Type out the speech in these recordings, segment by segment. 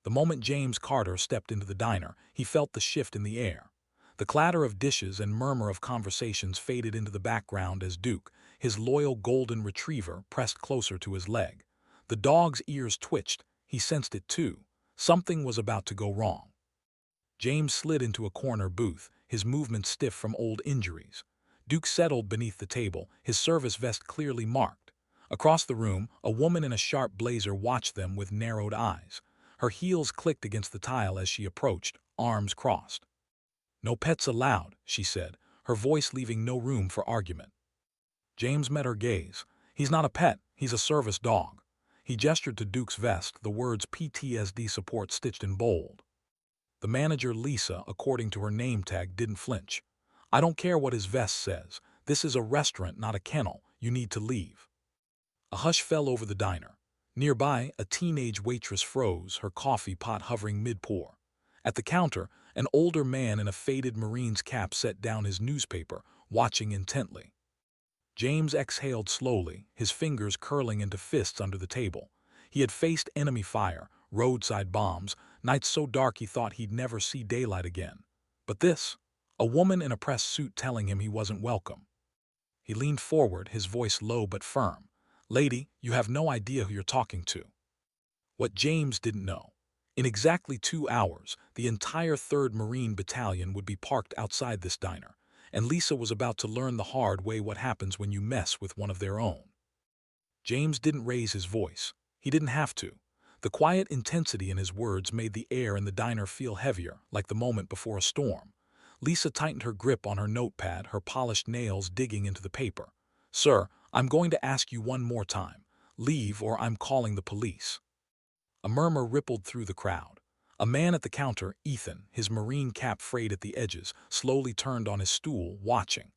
The moment James Carter stepped into the diner, he felt the shift in the air. The clatter of dishes and murmur of conversations faded into the background as Duke, his loyal golden retriever, pressed closer to his leg. The dog's ears twitched. He sensed it too. Something was about to go wrong. James slid into a corner booth, his movements stiff from old injuries. Duke settled beneath the table, his service vest clearly marked. Across the room, a woman in a sharp blazer watched them with narrowed eyes. Her heels clicked against the tile as she approached, arms crossed. "No pets allowed," she said, her voice leaving no room for argument. James met her gaze. "He's not a pet, he's a service dog." He gestured to Duke's vest, the words PTSD support stitched in bold. The manager, Lisa, according to her name tag, didn't flinch. "I don't care what his vest says. This is a restaurant, not a kennel. You need to leave." A hush fell over the diner. Nearby, a teenage waitress froze, her coffee pot hovering mid-pour. At the counter, an older man in a faded Marine's cap set down his newspaper, watching intently. James exhaled slowly, his fingers curling into fists under the table. He had faced enemy fire, roadside bombs, nights so dark he thought he'd never see daylight again. But this, a woman in a press suit telling him he wasn't welcome. He leaned forward, his voice low but firm. "Lady, you have no idea who you're talking to." What James didn't know. In exactly 2 hours, the entire 3rd Marine Battalion would be parked outside this diner, and Lisa was about to learn the hard way what happens when you mess with one of their own. James didn't raise his voice. He didn't have to. The quiet intensity in his words made the air in the diner feel heavier, like the moment before a storm. Lisa tightened her grip on her notepad, her polished nails digging into the paper. "Sir, I'm going to ask you one more time. Leave or I'm calling the police." A murmur rippled through the crowd. A man at the counter, Ethan, his Marine cap frayed at the edges, slowly turned on his stool, watching.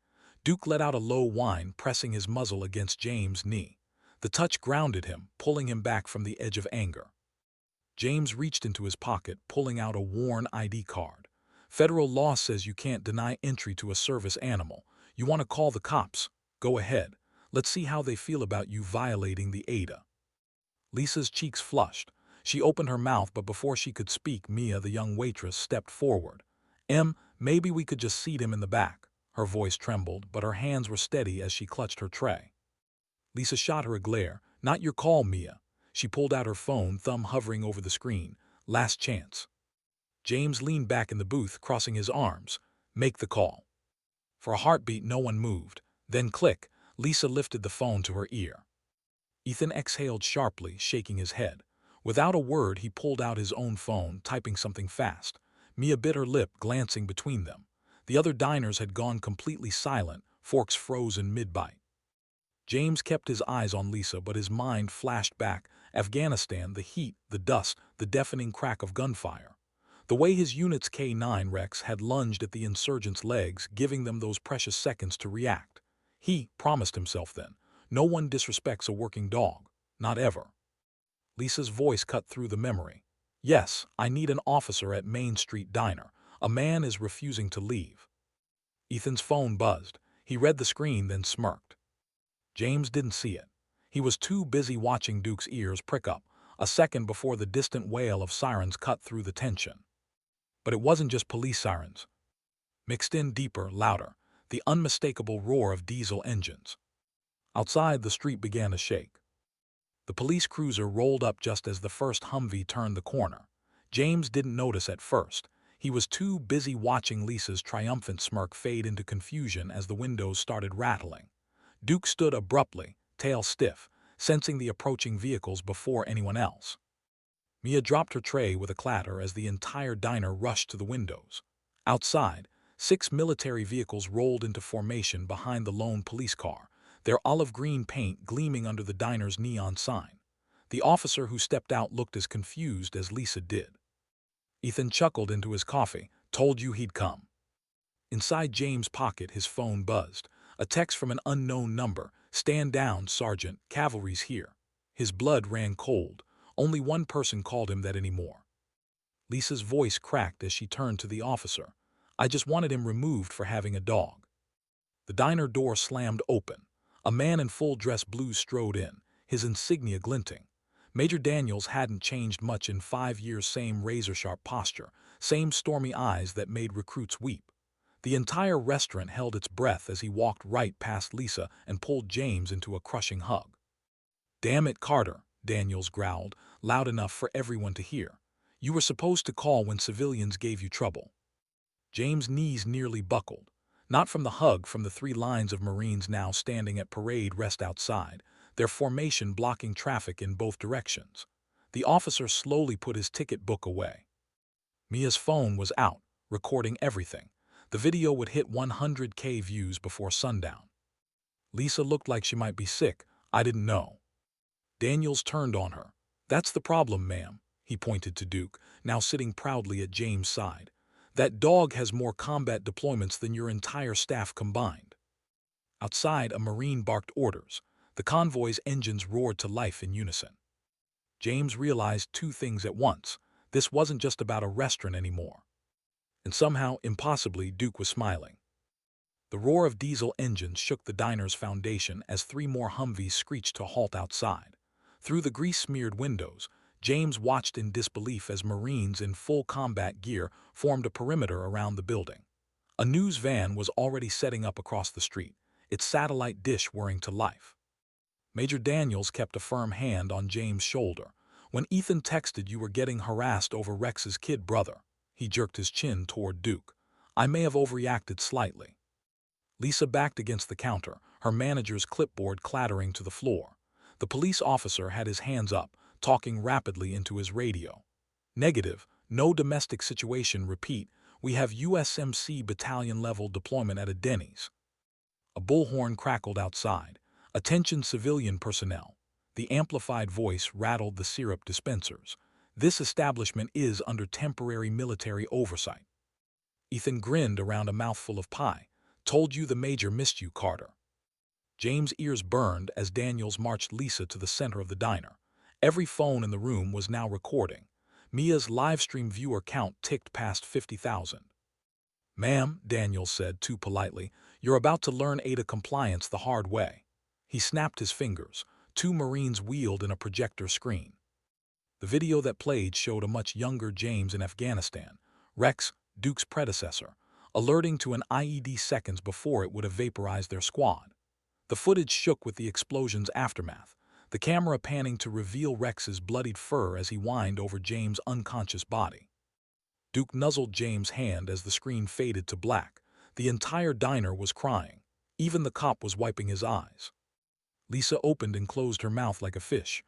Duke let out a low whine, pressing his muzzle against James' knee. The touch grounded him, pulling him back from the edge of anger. James reached into his pocket, pulling out a worn ID card. "Federal law says you can't deny entry to a service animal. You want to call the cops? Go ahead. Let's see how they feel about you violating the ADA." Lisa's cheeks flushed. She opened her mouth, but before she could speak, Mia, the young waitress, stepped forward. Maybe we could just seat him in the back." Her voice trembled, but her hands were steady as she clutched her tray. Lisa shot her a glare. "Not your call, Mia." She pulled out her phone, thumb hovering over the screen. "Last chance." James leaned back in the booth, crossing his arms. "Make the call." For a heartbeat, no one moved. Then click, Lisa lifted the phone to her ear. Ethan exhaled sharply, shaking his head. Without a word, he pulled out his own phone, typing something fast. Mia bit her lip, glancing between them. The other diners had gone completely silent, forks frozen mid-bite. James kept his eyes on Lisa, but his mind flashed back. Afghanistan, the heat, the dust, the deafening crack of gunfire. The way his unit's K-9 Rex had lunged at the insurgents' legs, giving them those precious seconds to react. He promised himself then, no one disrespects a working dog. Not ever. Lisa's voice cut through the memory. "Yes, I need an officer at Main Street Diner. A man is refusing to leave." Ethan's phone buzzed. He read the screen, then smirked. James didn't see it. He was too busy watching Duke's ears prick up, a second before the distant wail of sirens cut through the tension. But it wasn't just police sirens. Mixed in deeper, louder, the unmistakable roar of diesel engines. Outside, the street began to shake. The police cruiser rolled up just as the first Humvee turned the corner. James didn't notice at first. He was too busy watching Lisa's triumphant smirk fade into confusion as the windows started rattling. Duke stood abruptly, tail stiff, sensing the approaching vehicles before anyone else. Mia dropped her tray with a clatter as the entire diner rushed to the windows. Outside, 6 military vehicles rolled into formation behind the lone police car, their olive-green paint gleaming under the diner's neon sign. The officer who stepped out looked as confused as Lisa did. Ethan chuckled into his coffee. "Told you he'd come." Inside James' pocket, his phone buzzed. A text from an unknown number. "Stand down, Sergeant. Cavalry's here." His blood ran cold. Only one person called him that anymore. Lisa's voice cracked as she turned to the officer. "I just wanted him removed for having a dog." The diner door slammed open. A man in full dress blues strode in, his insignia glinting. Major Daniels hadn't changed much in 5 years, same razor-sharp posture, same stormy eyes that made recruits weep. The entire restaurant held its breath as he walked right past Lisa and pulled James into a crushing hug. "Damn it, Carter," Daniels growled, loud enough for everyone to hear. "You were supposed to call when civilians gave you trouble." James' knees nearly buckled, not from the hug, from the 3 lines of Marines now standing at parade rest outside, their formation blocking traffic in both directions. The officer slowly put his ticket book away. Mia's phone was out, recording everything. The video would hit 100K views before sundown. "Lisa looked like she might be sick. I didn't know." Daniels turned on her. "That's the problem, ma'am," he pointed to Duke, now sitting proudly at James' side. "That dog has more combat deployments than your entire staff combined." Outside, a Marine barked orders. The convoy's engines roared to life in unison. James realized 2 things at once. This wasn't just about a restaurant anymore. And somehow, impossibly, Duke was smiling. The roar of diesel engines shook the diner's foundation as 3 more Humvees screeched to a halt outside. Through the grease-smeared windows, James watched in disbelief as Marines in full combat gear formed a perimeter around the building. A news van was already setting up across the street, its satellite dish whirring to life. Major Daniels kept a firm hand on James' shoulder. "When Ethan texted you were getting harassed over Rex's kid brother," he jerked his chin toward Duke, "I may have overreacted slightly." Lisa backed against the counter, her manager's clipboard clattering to the floor. The police officer had his hands up, talking rapidly into his radio. "Negative, no domestic situation. Repeat, we have USMC battalion-level deployment at a Denny's." A bullhorn crackled outside. "Attention civilian personnel." The amplified voice rattled the syrup dispensers. "This establishment is under temporary military oversight." Ethan grinned around a mouthful of pie. "Told you the Major missed you, Carter." James' ears burned as Daniels marched Lisa to the center of the diner. Every phone in the room was now recording. Mia's livestream viewer count ticked past 50,000. "Ma'am," Daniels said too politely, "you're about to learn ADA compliance the hard way." He snapped his fingers. 2 Marines wheeled in a projector screen. The video that played showed a much younger James in Afghanistan, Rex, Duke's predecessor, alerting to an IED seconds before it would have vaporized their squad. The footage shook with the explosion's aftermath, the camera panning to reveal Rex's bloodied fur as he whined over James' unconscious body. Duke nuzzled James' hand as the screen faded to black. The entire diner was crying. Even the cop was wiping his eyes. Lisa opened and closed her mouth like a fish.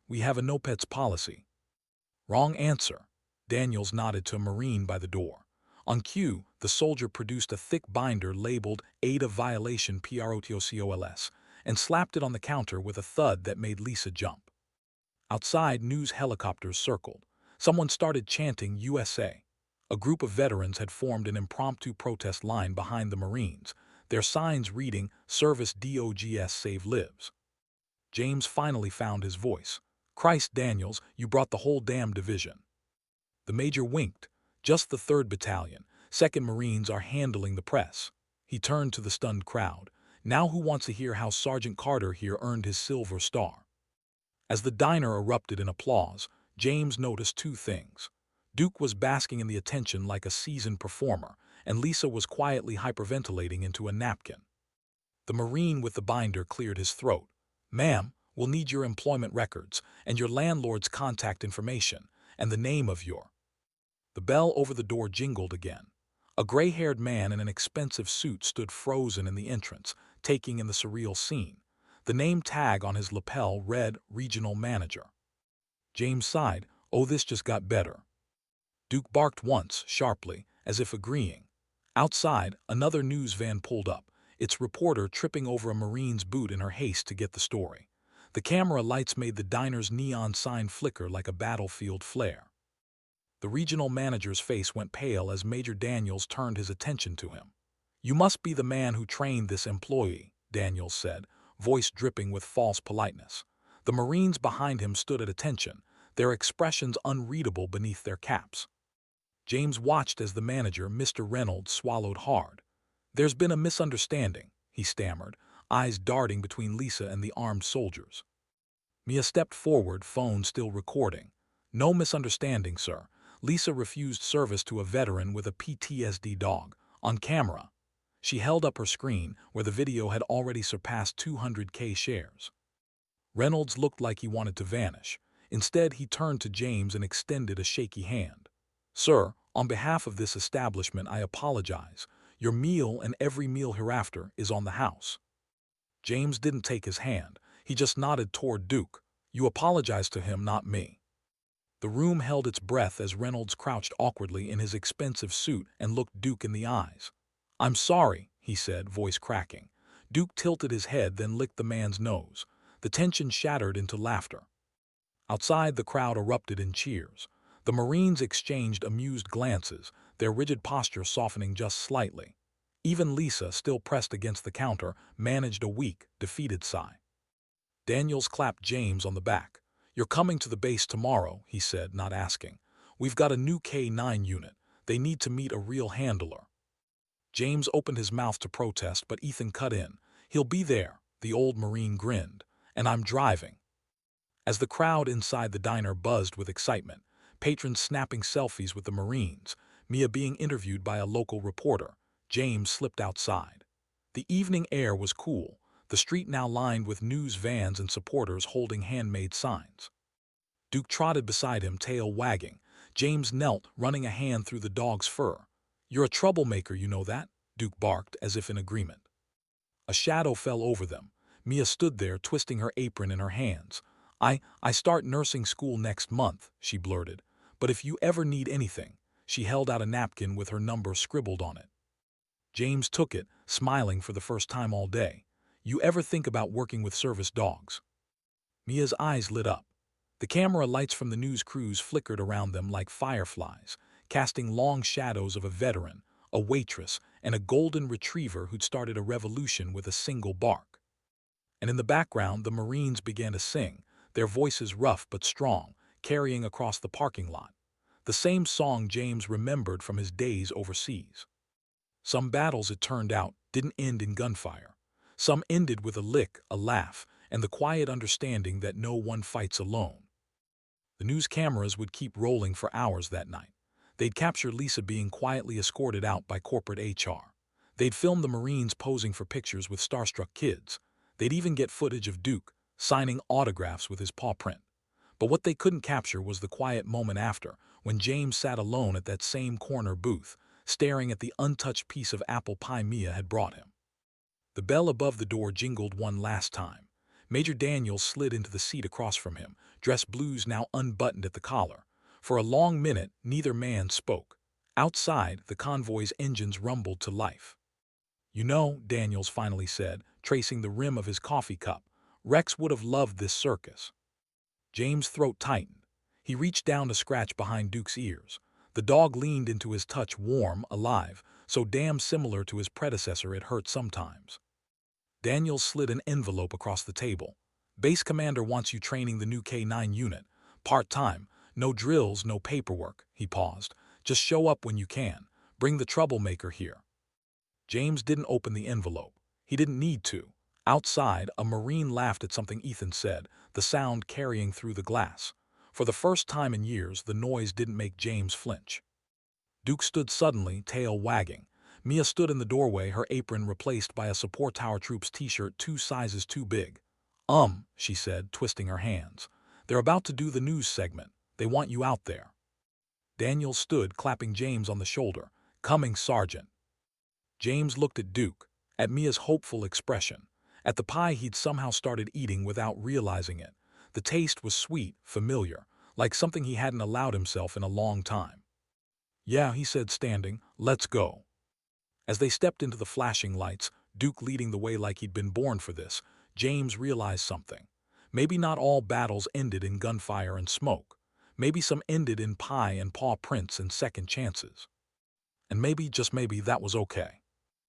We have a no pets policy." "Wrong answer." Daniels nodded to a Marine by the door. On cue, the soldier produced a thick binder labeled ADA Violation PROTOCOLS and slapped it on the counter with a thud that made Lisa jump. Outside, news helicopters circled. Someone started chanting USA. A group of veterans had formed an impromptu protest line behind the Marines, their signs reading, "Service DOGS Save Lives." James finally found his voice. "Christ, Daniels, you brought the whole damn division." The major winked. "Just the 3rd Battalion. 2nd Marines are handling the press." He turned to the stunned crowd. "Now who wants to hear how Sergeant Carter here earned his Silver Star?" As the diner erupted in applause, James noticed 2 things. Duke was basking in the attention like a seasoned performer, and Lisa was quietly hyperventilating into a napkin. The Marine with the binder cleared his throat. "Ma'am, we'll need your employment records, and your landlord's contact information, and the name of your—" The bell over the door jingled again. A gray-haired man in an expensive suit stood frozen in the entrance, taking in the surreal scene. The name tag on his lapel read Regional Manager. James sighed. "Oh, this just got better." Duke barked once, sharply, as if agreeing. Outside, another news van pulled up, its reporter tripping over a Marine's boot in her haste to get the story. The camera lights made the diner's neon sign flicker like a battlefield flare. The regional manager's face went pale as Major Daniels turned his attention to him. "You must be the man who trained this employee," Daniels said, voice dripping with false politeness. The Marines behind him stood at attention, their expressions unreadable beneath their caps. James watched as the manager, Mr. Reynolds, swallowed hard. "There's been a misunderstanding," he stammered, eyes darting between Lisa and the armed soldiers. Mia stepped forward, phone still recording. No misunderstanding, sir. Lisa refused service to a veteran with a PTSD dog. On camera. She held up her screen, where the video had already surpassed 200K shares. Reynolds looked like he wanted to vanish. Instead, he turned to James and extended a shaky hand. Sir, on behalf of this establishment, I apologize. Your meal and every meal hereafter is on the house. James didn't take his hand. He just nodded toward Duke. You apologize to him, not me. The room held its breath as Reynolds crouched awkwardly in his expensive suit and looked Duke in the eyes. I'm sorry, he said, voice cracking. Duke tilted his head, then licked the man's nose. The tension shattered into laughter. Outside, the crowd erupted in cheers. The Marines exchanged amused glances, their rigid posture softening just slightly. Even Lisa, still pressed against the counter, managed a weak, defeated sigh. Daniels clapped James on the back. You're coming to the base tomorrow, he said, not asking. We've got a new K-9 unit. They need to meet a real handler. James opened his mouth to protest, but Ethan cut in. He'll be there, the old Marine grinned. And I'm driving. As the crowd inside the diner buzzed with excitement, patrons snapping selfies with the Marines, Mia being interviewed by a local reporter, James slipped outside. The evening air was cool, the street now lined with news vans and supporters holding handmade signs. Duke trotted beside him, tail wagging. James knelt, running a hand through the dog's fur. You're a troublemaker, you know that? Duke barked, as if in agreement. A shadow fell over them. Mia stood there, twisting her apron in her hands. I start nursing school next month, she blurted. But if you ever need anything, she held out a napkin with her number scribbled on it. James took it, smiling for the first time all day. You ever think about working with service dogs? Mia's eyes lit up. The camera lights from the news crews flickered around them like fireflies, casting long shadows of a veteran, a waitress, and a golden retriever who'd started a revolution with a single bark. And in the background, the Marines began to sing, their voices rough but strong, carrying across the parking lot. The same song James remembered from his days overseas. Some battles, it turned out, didn't end in gunfire. Some ended with a lick, a laugh, and the quiet understanding that no one fights alone. The news cameras would keep rolling for hours that night. They'd capture Lisa being quietly escorted out by corporate HR. They'd film the Marines posing for pictures with starstruck kids. They'd even get footage of Duke signing autographs with his paw print. But what they couldn't capture was the quiet moment after, when James sat alone at that same corner booth, staring at the untouched piece of apple pie Mia had brought him. The bell above the door jingled one last time. Major Daniels slid into the seat across from him, dress blues now unbuttoned at the collar. For a long minute, neither man spoke. Outside, the convoy's engines rumbled to life. You know, Daniels finally said, tracing the rim of his coffee cup, Rex would have loved this circus. James' throat tightened. He reached down to scratch behind Duke's ears. The dog leaned into his touch, warm, alive, so damn similar to his predecessor it hurt sometimes. Daniels slid an envelope across the table. Base commander wants you training the new K-9 unit. Part-time. No drills, no paperwork. He paused. Just show up when you can. Bring the troublemaker here. James didn't open the envelope. He didn't need to. Outside, a Marine laughed at something Ethan said, the sound carrying through the glass. For the first time in years, the noise didn't make James flinch. Duke stood suddenly, tail wagging. Mia stood in the doorway, her apron replaced by a Support Tower Troops t-shirt 2 sizes too big. She said, twisting her hands. They're about to do the news segment. They want you out there. Daniel stood, clapping James on the shoulder. Coming, Sergeant. James looked at Duke, at Mia's hopeful expression, at the pie he'd somehow started eating without realizing it. The taste was sweet, familiar, like something he hadn't allowed himself in a long time. Yeah, he said, standing, let's go. As they stepped into the flashing lights, Duke leading the way like he'd been born for this, James realized something. Maybe not all battles ended in gunfire and smoke. Maybe some ended in pie and paw prints and second chances. And maybe, just maybe, that was okay.